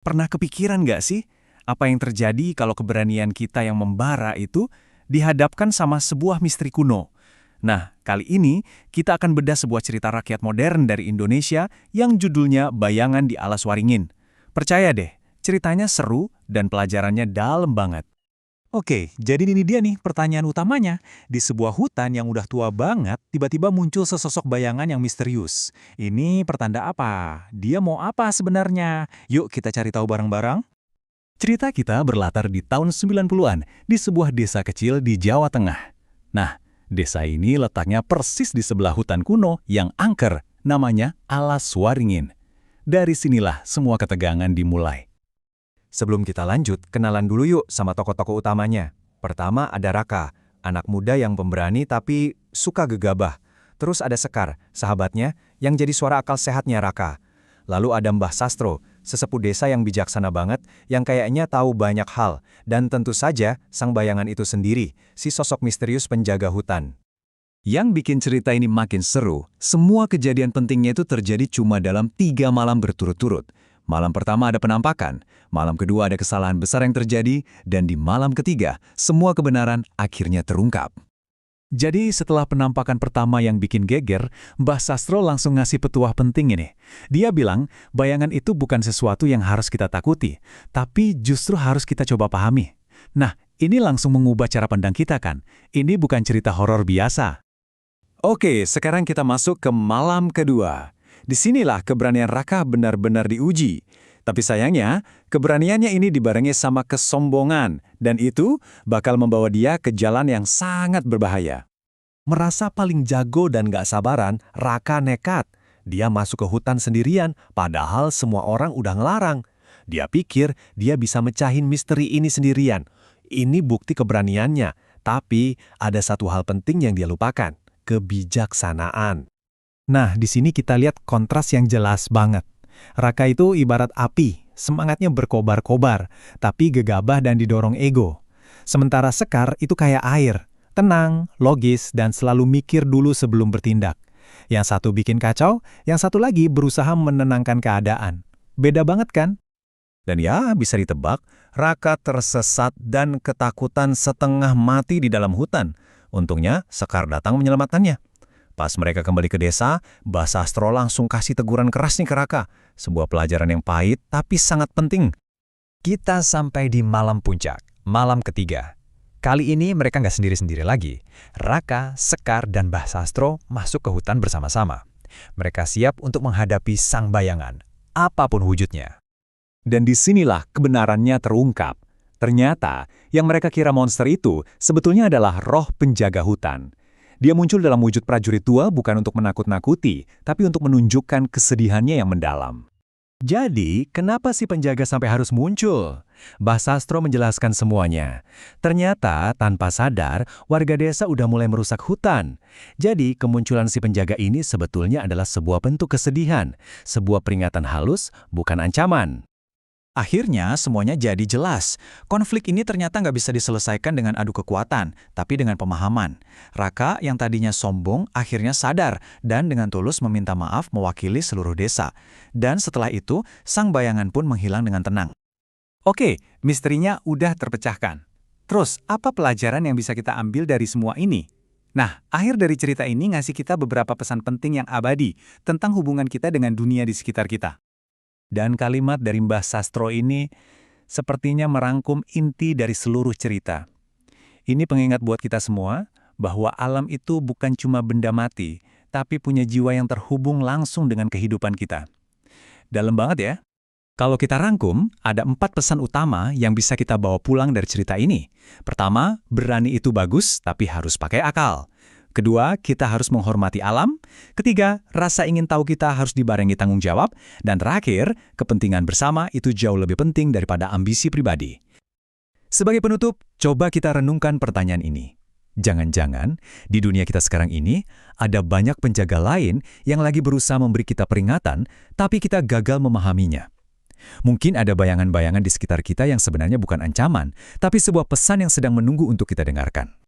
Pernah kepikiran nggak sih, apa yang terjadi kalau keberanian kita yang membara itu dihadapkan sama sebuah misteri kuno? Nah, kali ini kita akan bedah sebuah cerita rakyat modern dari Indonesia yang judulnya Bayangan di Alas Waringin. Percaya deh, ceritanya seru dan pelajarannya dalam banget. Oke, jadi ini dia nih pertanyaan utamanya. Di sebuah hutan yang udah tua banget, tiba-tiba muncul sesosok bayangan yang misterius. Ini pertanda apa? Dia mau apa sebenarnya? Yuk kita cari tahu bareng-bareng. Cerita kita berlatar di tahun 90-an di sebuah desa kecil di Jawa Tengah. Nah, desa ini letaknya persis di sebelah hutan kuno yang angker, namanya Alas Waringin. Dari sinilah semua ketegangan dimulai. Sebelum kita lanjut, kenalan dulu yuk sama tokoh-tokoh utamanya. Pertama ada Raka, anak muda yang pemberani tapi suka gegabah. Terus ada Sekar, sahabatnya, yang jadi suara akal sehatnya Raka. Lalu ada Mbah Sastro, sesepuh desa yang bijaksana banget, yang kayaknya tahu banyak hal. Dan tentu saja, sang bayangan itu sendiri, si sosok misterius penjaga hutan. Yang bikin cerita ini makin seru, semua kejadian pentingnya itu terjadi cuma dalam 3 malam berturut-turut. Malam pertama ada penampakan, malam kedua ada kesalahan besar yang terjadi, dan di malam ketiga, semua kebenaran akhirnya terungkap. Jadi setelah penampakan pertama yang bikin geger, Mbah Sastro langsung ngasih petuah penting ini. Dia bilang, bayangan itu bukan sesuatu yang harus kita takuti, tapi justru harus kita coba pahami. Nah, ini langsung mengubah cara pandang kita kan? Ini bukan cerita horor biasa. Oke, sekarang kita masuk ke malam kedua. Disinilah keberanian Raka benar-benar diuji. Tapi sayangnya, keberaniannya ini dibarengi sama kesombongan, dan itu bakal membawa dia ke jalan yang sangat berbahaya. Merasa paling jago dan gak sabaran, Raka nekat. Dia masuk ke hutan sendirian, padahal semua orang udah ngelarang. Dia pikir dia bisa mecahin misteri ini sendirian. Ini bukti keberaniannya, tapi ada satu hal penting yang dia lupakan, kebijaksanaan. Nah, di sini kita lihat kontras yang jelas banget. Raka itu ibarat api, semangatnya berkobar-kobar, tapi gegabah dan didorong ego. Sementara Sekar itu kayak air, tenang, logis, dan selalu mikir dulu sebelum bertindak. Yang satu bikin kacau, yang satu lagi berusaha menenangkan keadaan. Beda banget kan? Dan ya, bisa ditebak, Raka tersesat dan ketakutan setengah mati di dalam hutan. Untungnya, Sekar datang menyelamatkannya. Pas mereka kembali ke desa, Mbah Sastro langsung kasih teguran keras nih ke Raka. Sebuah pelajaran yang pahit tapi sangat penting. Kita sampai di malam puncak, malam ketiga. Kali ini mereka nggak sendiri-sendiri lagi. Raka, Sekar, dan Mbah Sastro masuk ke hutan bersama-sama. Mereka siap untuk menghadapi sang bayangan, apapun wujudnya. Dan disinilah kebenarannya terungkap. Ternyata, yang mereka kira monster itu sebetulnya adalah roh penjaga hutan. Dia muncul dalam wujud prajurit tua bukan untuk menakut-nakuti, tapi untuk menunjukkan kesedihannya yang mendalam. Jadi, kenapa si penjaga sampai harus muncul? Mbah Sastro menjelaskan semuanya. Ternyata, tanpa sadar, warga desa udah mulai merusak hutan. Jadi, kemunculan si penjaga ini sebetulnya adalah sebuah bentuk kesedihan, sebuah peringatan halus, bukan ancaman. Akhirnya semuanya jadi jelas. Konflik ini ternyata nggak bisa diselesaikan dengan adu kekuatan, tapi dengan pemahaman. Raka yang tadinya sombong akhirnya sadar dan dengan tulus meminta maaf mewakili seluruh desa. Dan setelah itu, sang bayangan pun menghilang dengan tenang. Oke, misterinya udah terpecahkan. Terus, apa pelajaran yang bisa kita ambil dari semua ini? Nah, akhir dari cerita ini ngasih kita beberapa pesan penting yang abadi tentang hubungan kita dengan dunia di sekitar kita. Dan kalimat dari Mbah Sastro ini sepertinya merangkum inti dari seluruh cerita. Ini pengingat buat kita semua bahwa alam itu bukan cuma benda mati, tapi punya jiwa yang terhubung langsung dengan kehidupan kita. Dalam banget ya. Kalau kita rangkum, ada 4 pesan utama yang bisa kita bawa pulang dari cerita ini. Pertama, berani itu bagus, tapi harus pakai akal. Kedua, kita harus menghormati alam. Ketiga, rasa ingin tahu kita harus dibarengi tanggung jawab. Dan terakhir, kepentingan bersama itu jauh lebih penting daripada ambisi pribadi. Sebagai penutup, coba kita renungkan pertanyaan ini. Jangan-jangan, di dunia kita sekarang ini, ada banyak penjaga lain yang lagi berusaha memberi kita peringatan, tapi kita gagal memahaminya. Mungkin ada bayangan-bayangan di sekitar kita yang sebenarnya bukan ancaman, tapi sebuah pesan yang sedang menunggu untuk kita dengarkan.